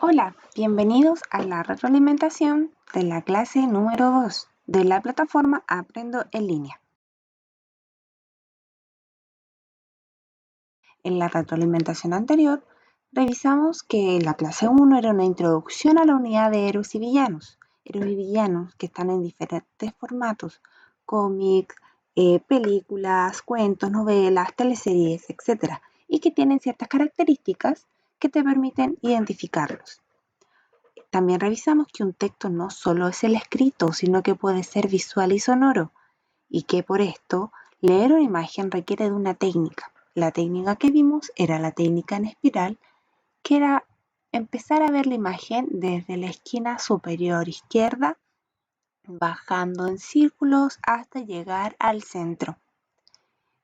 Hola, bienvenidos a la retroalimentación de la clase número 2 de la plataforma Aprendo en línea. En la retroalimentación anterior, revisamos que la clase 1 era una introducción a la unidad de héroes y villanos. Héroes y villanos que están en diferentes formatos, cómics, películas, cuentos, novelas, teleseries, etc. Y que tienen ciertas características que te permiten identificarlos. También revisamos que un texto no solo es el escrito, sino que puede ser visual y sonoro, y que por esto leer una imagen requiere de una técnica. La técnica que vimos era la técnica en espiral, que era empezar a ver la imagen desde la esquina superior izquierda, bajando en círculos hasta llegar al centro.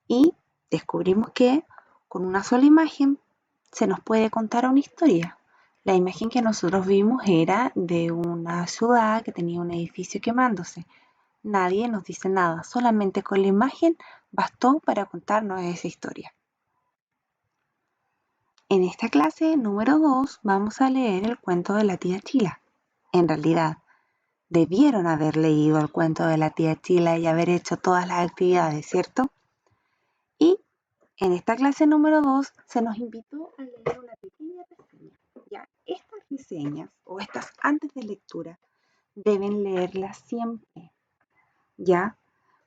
Y descubrimos que con una sola imagen se nos puede contar una historia. La imagen que nosotros vimos era de una ciudad que tenía un edificio quemándose. Nadie nos dice nada, solamente con la imagen bastó para contarnos esa historia. En esta clase número 2 vamos a leer el cuento de la tía Chila. En realidad, debieron haber leído el cuento de la tía Chila y haber hecho todas las actividades, ¿cierto? Y en esta clase número 2 se nos invitó a leer una pequeña reseña. Ya, estas reseñas o estas antes de lectura deben leerlas siempre. ¿Ya?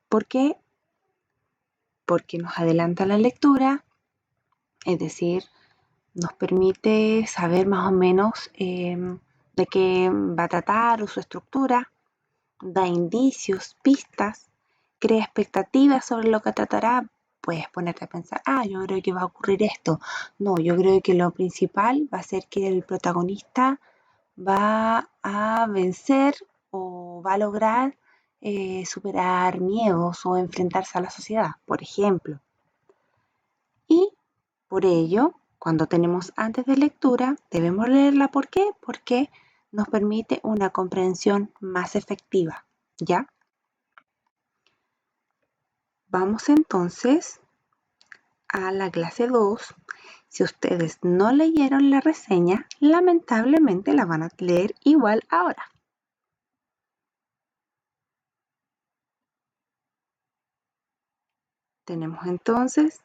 ¿Por qué? Porque nos adelanta la lectura, es decir, nos permite saber más o menos de qué va a tratar o su estructura, da indicios, pistas, crea expectativas sobre lo que tratará. Puedes ponerte a pensar, yo creo que va a ocurrir esto. No, yo creo que lo principal va a ser que el protagonista va a vencer o va a lograr superar miedos o enfrentarse a la sociedad, por ejemplo. Y por ello, cuando tenemos antes de lectura, debemos leerla. ¿Por qué? Porque nos permite una comprensión más efectiva, ¿ya? Vamos entonces a la clase 2. Si ustedes no leyeron la reseña, lamentablemente la van a leer igual ahora. Tenemos entonces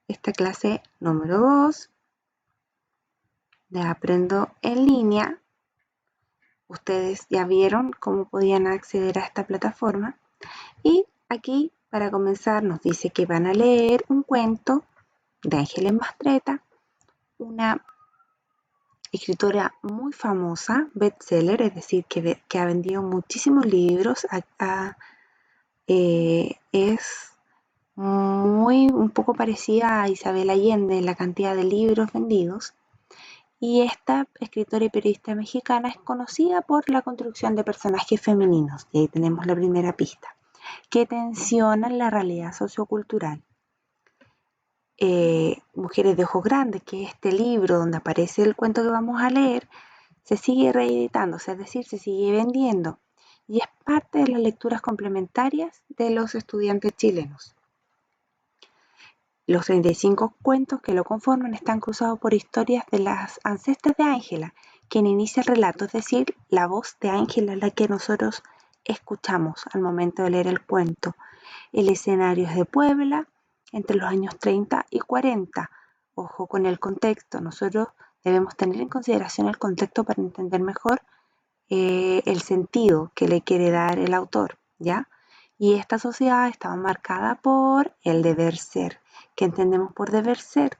esta clase número 2 de Aprendo en línea. Ustedes ya vieron cómo podían acceder a esta plataforma. Y aquí, para comenzar, nos dice que van a leer un cuento de Ángeles Mastretta, una escritora muy famosa, bestseller, es decir, que ha vendido muchísimos libros. Es un poco parecida a Isabel Allende en la cantidad de libros vendidos. Y esta escritora y periodista mexicana es conocida por la construcción de personajes femeninos. Y ahí tenemos la primera pista, que tensionan la realidad sociocultural. Mujeres de ojos grandes, que este libro donde aparece el cuento que vamos a leer, se sigue reeditándose, es decir, se sigue vendiendo y es parte de las lecturas complementarias de los estudiantes chilenos. Los 35 cuentos que lo conforman están cruzados por historias de las ancestras de Ángela, quien inicia el relato, es decir, la voz de Ángela es la que nosotros escuchamos al momento de leer el cuento. El escenario es de Puebla, entre los años 30 y 40. Ojo con el contexto, nosotros debemos tener en consideración el contexto para entender mejor el sentido que le quiere dar el autor, ¿ya? Y esta sociedad estaba marcada por el deber ser. ¿Qué entendemos por deber ser?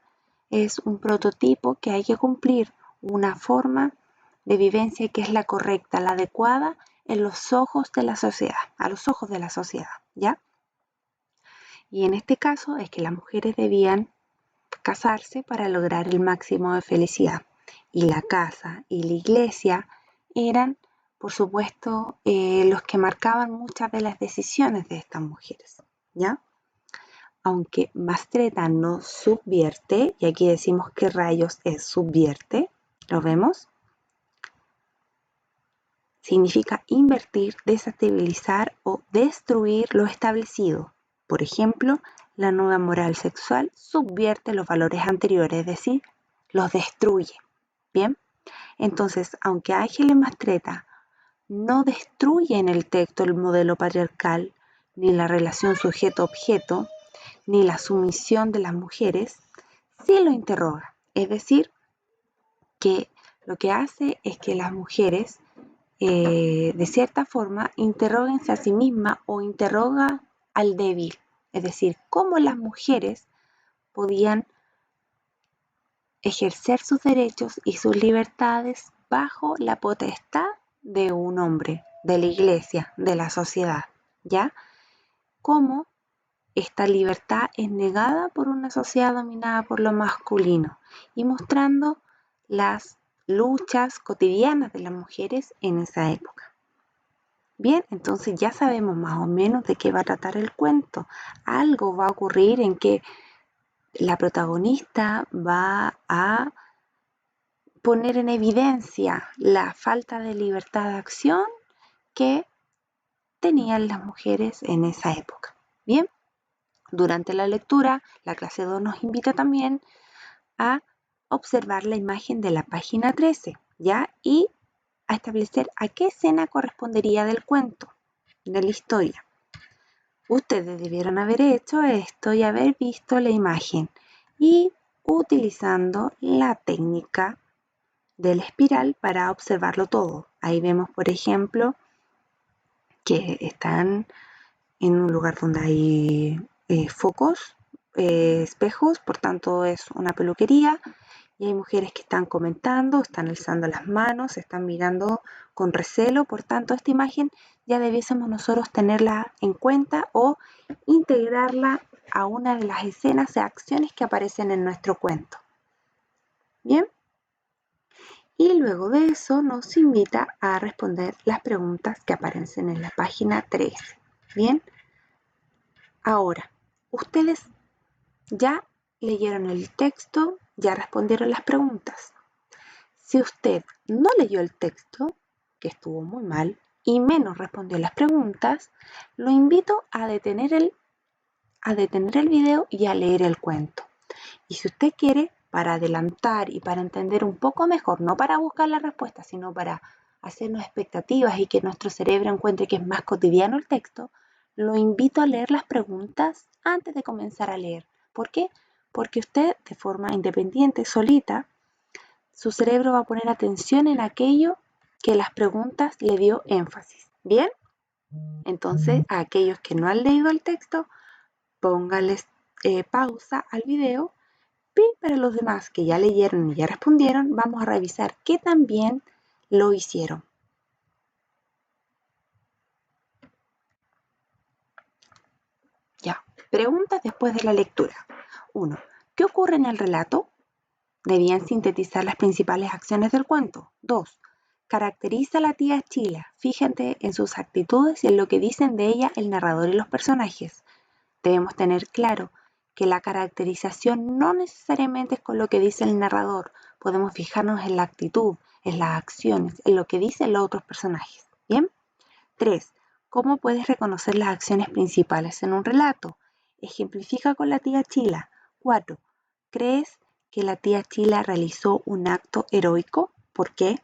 Es un prototipo que hay que cumplir, una forma de vivencia que es la correcta, la adecuada en los ojos de la sociedad, a los ojos de la sociedad, ¿ya? Y en este caso es que las mujeres debían casarse para lograr el máximo de felicidad. Y la casa y la iglesia eran, por supuesto, los que marcaban muchas de las decisiones de estas mujeres, ¿ya? Aunque Mastretta no subvierte, y aquí decimos que rayos es subvierte, ¿lo vemos? Significa invertir, desestabilizar o destruir lo establecido. Por ejemplo, la nueva moral sexual subvierte los valores anteriores, es decir, los destruye. ¿Bien? Entonces, aunque Ángeles Mastretta no destruye en el texto el modelo patriarcal, ni la relación sujeto-objeto, ni la sumisión de las mujeres, sí lo interroga. Es decir, que lo que hace es que las mujeres, de cierta forma, interróguense a sí mismas o interroga al débil. Es decir, cómo las mujeres podían ejercer sus derechos y sus libertades bajo la potestad de un hombre, de la iglesia, de la sociedad, ¿ya? Cómo esta libertad es negada por una sociedad dominada por lo masculino y mostrando las luchas cotidianas de las mujeres en esa época. Bien, entonces ya sabemos más o menos de qué va a tratar el cuento. Algo va a ocurrir en que la protagonista va a poner en evidencia la falta de libertad de acción que tenían las mujeres en esa época. Bien, durante la lectura, la clase 2 nos invita también a observar la imagen de la página 13, ¿ya? Y a establecer a qué escena correspondería del cuento, de la historia. Ustedes debieron haber hecho esto y haber visto la imagen y utilizando la técnica de la espiral para observarlo todo. Ahí vemos, por ejemplo, que están en un lugar donde hay focos, espejos, por tanto es una peluquería y hay mujeres que están comentando, están alzando las manos, están mirando con recelo, por tanto esta imagen ya debiésemos nosotros tenerla en cuenta o integrarla a una de las escenas de acciones que aparecen en nuestro cuento. Bien. Y luego de eso nos invita a responder las preguntas que aparecen en la página 13. Bien, ahora, ustedes ya leyeron el texto, ya respondieron las preguntas. Si usted no leyó el texto, que estuvo muy mal, y menos respondió las preguntas, lo invito a detener el video y a leer el cuento. Y si usted quiere, para adelantar y para entender un poco mejor, no para buscar la respuesta, sino para hacernos expectativas y que nuestro cerebro encuentre que es más cotidiano el texto, lo invito a leer las preguntas antes de comenzar a leer. ¿Por qué? Porque usted, de forma independiente, solita, su cerebro va a poner atención en aquello que las preguntas le dio énfasis. ¿Bien? Entonces, a aquellos que no han leído el texto, póngales pausa al video. Y para los demás que ya leyeron y ya respondieron, vamos a revisar qué tan bien lo hicieron. Ya, preguntas después de la lectura. 1. ¿Qué ocurre en el relato? Debían sintetizar las principales acciones del cuento. 2. Caracteriza a la tía Chila. Fíjate en sus actitudes y en lo que dicen de ella el narrador y los personajes. Debemos tener claro que la caracterización no necesariamente es con lo que dice el narrador. Podemos fijarnos en la actitud, en las acciones, en lo que dicen los otros personajes. ¿Bien? 3. ¿Cómo puedes reconocer las acciones principales en un relato? Ejemplifica con la tía Chila. 4. ¿Crees que la tía Chila realizó un acto heroico? ¿Por qué?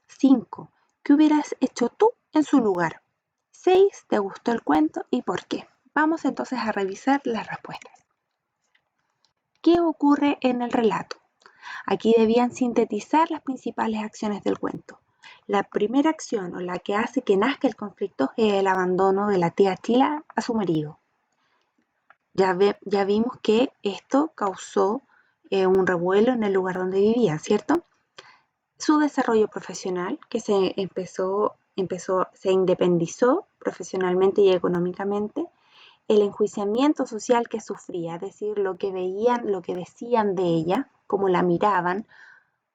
5. ¿Qué hubieras hecho tú en su lugar? 6. ¿Te gustó el cuento y por qué? Vamos entonces a revisar las respuestas. ¿Qué ocurre en el relato? Aquí debían sintetizar las principales acciones del cuento. La primera acción o la que hace que nazca el conflicto es el abandono de la tía Chila a su marido. Ya vimos que esto causó un revuelo en el lugar donde vivía, ¿cierto? Su desarrollo profesional, que se independizó profesionalmente y económicamente, el enjuiciamiento social que sufría, es decir, lo que veían, lo que decían de ella, cómo la miraban,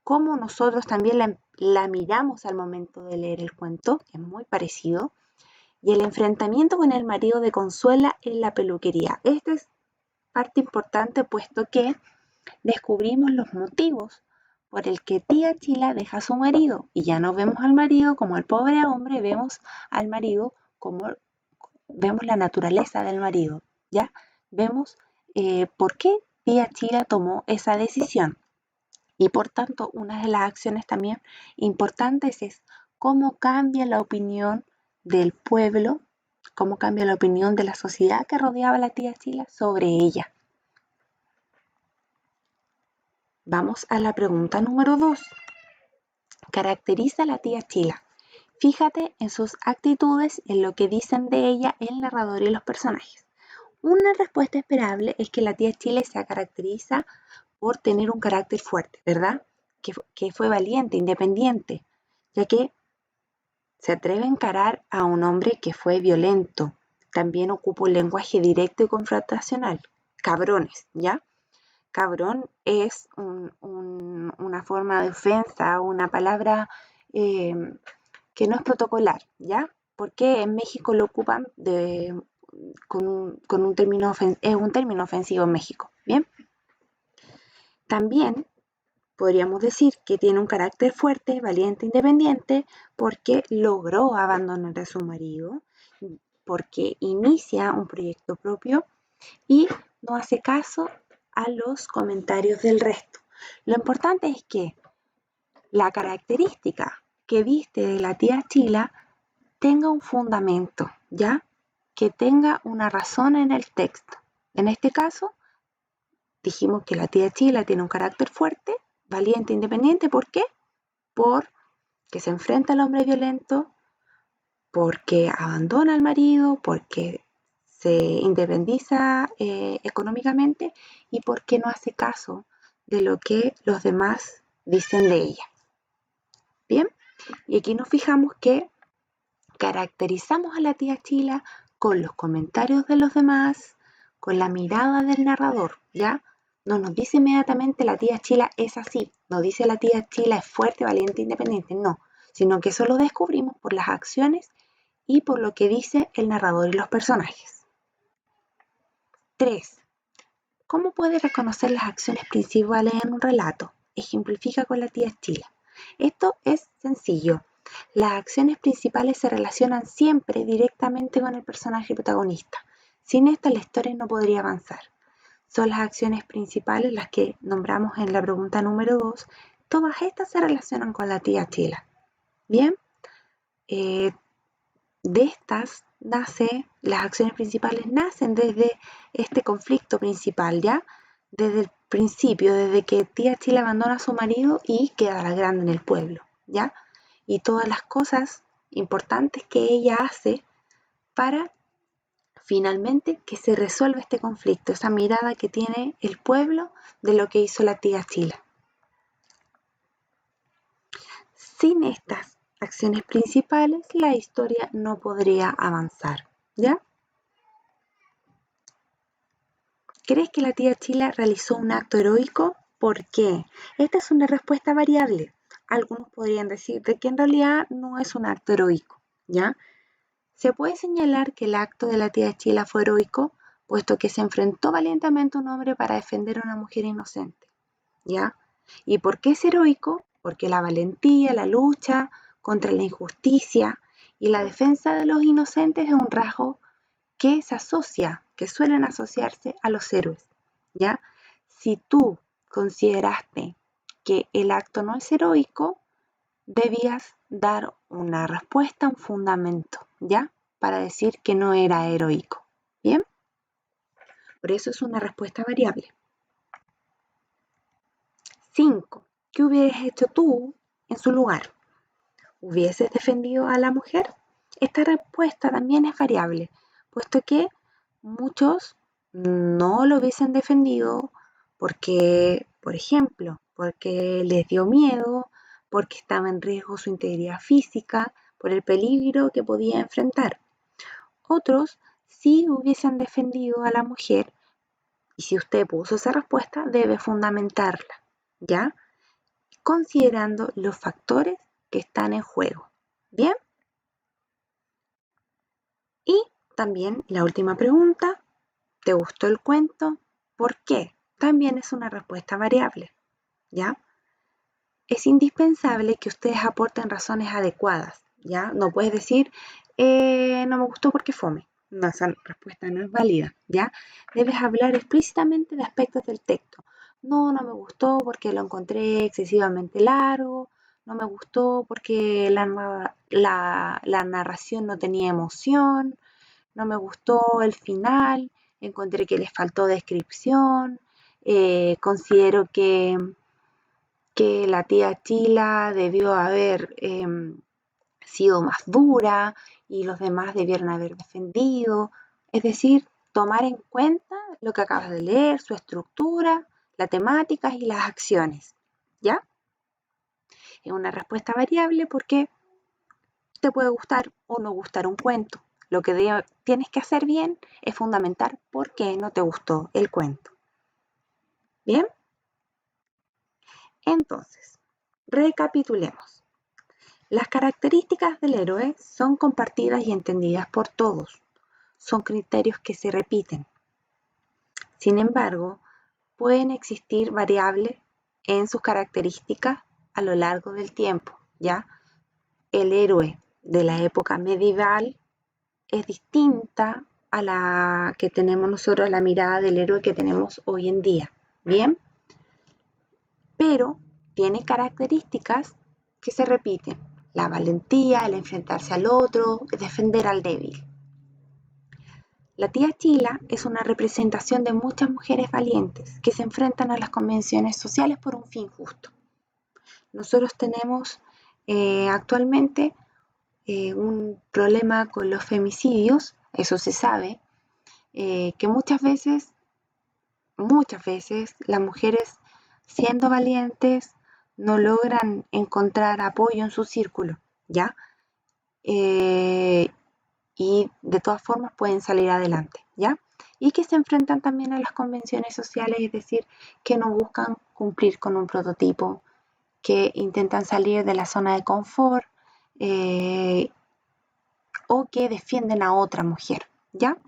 cómo nosotros también la miramos al momento de leer el cuento, que es muy parecido, y el enfrentamiento con el marido de Consuela en la peluquería. Esta es parte importante puesto que descubrimos los motivos por el que tía Chila deja a su marido y ya no vemos al marido como el pobre hombre, vemos al marido como vemos la naturaleza del marido, ¿ya? Vemos por qué tía Chila tomó esa decisión. Y por tanto, una de las acciones también importantes es cómo cambia la opinión del pueblo, cómo cambia la opinión de la sociedad que rodeaba a la tía Chila sobre ella. Vamos a la pregunta número 2. Caracteriza a la tía Chila. Fíjate en sus actitudes, en lo que dicen de ella el narrador y los personajes. Una respuesta esperable es que la tía Chila se caracteriza por tener un carácter fuerte, ¿verdad? Que fue valiente, independiente, ya que se atreve a encarar a un hombre que fue violento. También ocupa un lenguaje directo y confrontacional. Cabrones, ¿ya? Cabrón es una forma de ofensa, una palabra eh, que no es protocolar, ¿ya? Porque en México lo ocupan con un término es un término ofensivo en México, ¿bien? También podríamos decir que tiene un carácter fuerte, valiente, independiente, porque logró abandonar a su marido, porque inicia un proyecto propio y no hace caso a los comentarios del resto. Lo importante es que la característica que viste de la tía Chila tenga un fundamento, ¿ya? Que tenga una razón en el texto. En este caso, dijimos que la tía Chila tiene un carácter fuerte, valiente, independiente. ¿Por qué? Porque se enfrenta al hombre violento, porque abandona al marido, porque se independiza económicamente y porque no hace caso de lo que los demás dicen de ella. Bien, y aquí nos fijamos que caracterizamos a la tía Chila con los comentarios de los demás, con la mirada del narrador, ¿ya? No nos dice inmediatamente la tía Chila es así, no dice la tía Chila es fuerte, valiente, independiente, no, sino que eso lo descubrimos por las acciones y por lo que dice el narrador y los personajes. 3. ¿Cómo puedes reconocer las acciones principales en un relato? Ejemplifica con la tía Chila. Esto es sencillo. Las acciones principales se relacionan siempre directamente con el personaje protagonista. Sin esta, la historia no podría avanzar. Son las acciones principales las que nombramos en la pregunta número 2. Todas estas se relacionan con la tía Chila. Bien, de estas las acciones principales nacen desde este conflicto principal, ¿ya? Desde el principio, desde que tía Chila abandona a su marido y queda la grande en el pueblo, ¿ya? Y todas las cosas importantes que ella hace para finalmente que se resuelva este conflicto, esa mirada que tiene el pueblo de lo que hizo la tía Chila. Sin estas acciones principales, la historia no podría avanzar, ¿ya? ¿Crees que la tía Chila realizó un acto heroico? ¿Por qué? Esta es una respuesta variable. Algunos podrían decir de que en realidad no es un acto heroico, ¿ya? Se puede señalar que el acto de la tía Chila fue heroico, puesto que se enfrentó valientemente a un hombre para defender a una mujer inocente, ¿ya? ¿Y por qué es heroico? Porque la valentía, la lucha contra la injusticia y la defensa de los inocentes es un rasgo que se asocia, que suelen asociarse a los héroes, ¿ya? Si tú consideraste que el acto no es heroico, debías dar una respuesta, un fundamento, ¿ya? Para decir que no era heroico, ¿bien? Por eso es una respuesta variable. 5. ¿Qué hubieras hecho tú en su lugar? ¿Hubieses defendido a la mujer? Esta respuesta también es variable, puesto que muchos no lo hubiesen defendido porque, por ejemplo, porque les dio miedo, porque estaba en riesgo su integridad física, por el peligro que podía enfrentar. Otros sí hubiesen defendido a la mujer y si usted puso esa respuesta, debe fundamentarla, ¿ya? Considerando los factores que están en juego. ¿Bien? Y también la última pregunta, ¿te gustó el cuento? ¿Por qué? También es una respuesta variable, ¿ya? Es indispensable que ustedes aporten razones adecuadas, ¿ya? No puedes decir, no me gustó porque fome. No, esa respuesta no es válida, ¿ya? Debes hablar explícitamente de aspectos del texto. no me gustó porque lo encontré excesivamente largo, no me gustó porque la narración no tenía emoción, no me gustó el final, encontré que les faltó descripción, considero que la tía Chila debió haber sido más dura y los demás debieron haber defendido. Es decir, tomar en cuenta lo que acabas de leer, su estructura, la temática y las acciones. ¿Ya? Es una respuesta variable porque te puede gustar o no gustar un cuento. Lo que tienes que hacer bien es fundamentar por qué no te gustó el cuento. ¿Bien? Entonces, recapitulemos. Las características del héroe son compartidas y entendidas por todos. Son criterios que se repiten. Sin embargo, pueden existir variables en sus características a lo largo del tiempo, ¿ya? El héroe de la época medieval es distinta a la que tenemos nosotros, la mirada del héroe que tenemos hoy en día, ¿bien? Pero tiene características que se repiten. La valentía, el enfrentarse al otro, defender al débil. La tía Chila es una representación de muchas mujeres valientes que se enfrentan a las convenciones sociales por un fin justo. Nosotros tenemos actualmente un problema con los femicidios, eso se sabe, que muchas veces las mujeres siendo valientes no logran encontrar apoyo en su círculo, ¿ya? Eh, y de todas formas pueden salir adelante, ¿ya? Y que se enfrentan también a las convenciones sociales, es decir, que no buscan cumplir con un prototipo, que intentan salir de la zona de confort eh, o que defienden a otra mujer, ¿ya?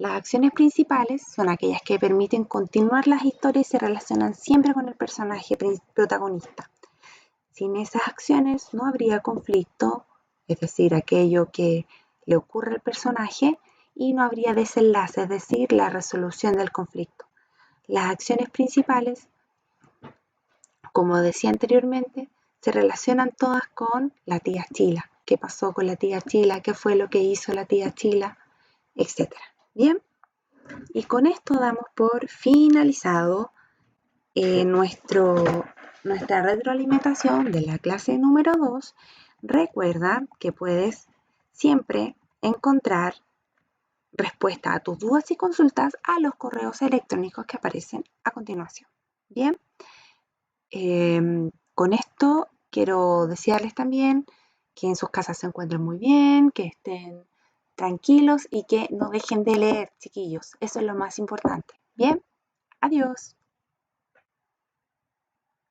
Las acciones principales son aquellas que permiten continuar las historias y se relacionan siempre con el personaje protagonista. Sin esas acciones no habría conflicto, es decir, aquello que le ocurre al personaje, y no habría desenlace, es decir, la resolución del conflicto. Las acciones principales, como decía anteriormente, se relacionan todas con la tía Chila. ¿Qué pasó con la tía Chila? ¿Qué fue lo que hizo la tía Chila? Etcétera. Bien, y con esto damos por finalizado nuestra retroalimentación de la clase número 2. Recuerda que puedes siempre encontrar respuesta a tus dudas y consultas a los correos electrónicos que aparecen a continuación. Bien, con esto quiero desearles también que en sus casas se encuentren muy bien, que estén tranquilos y que no dejen de leer, chiquillos. Eso es lo más importante. Bien, adiós.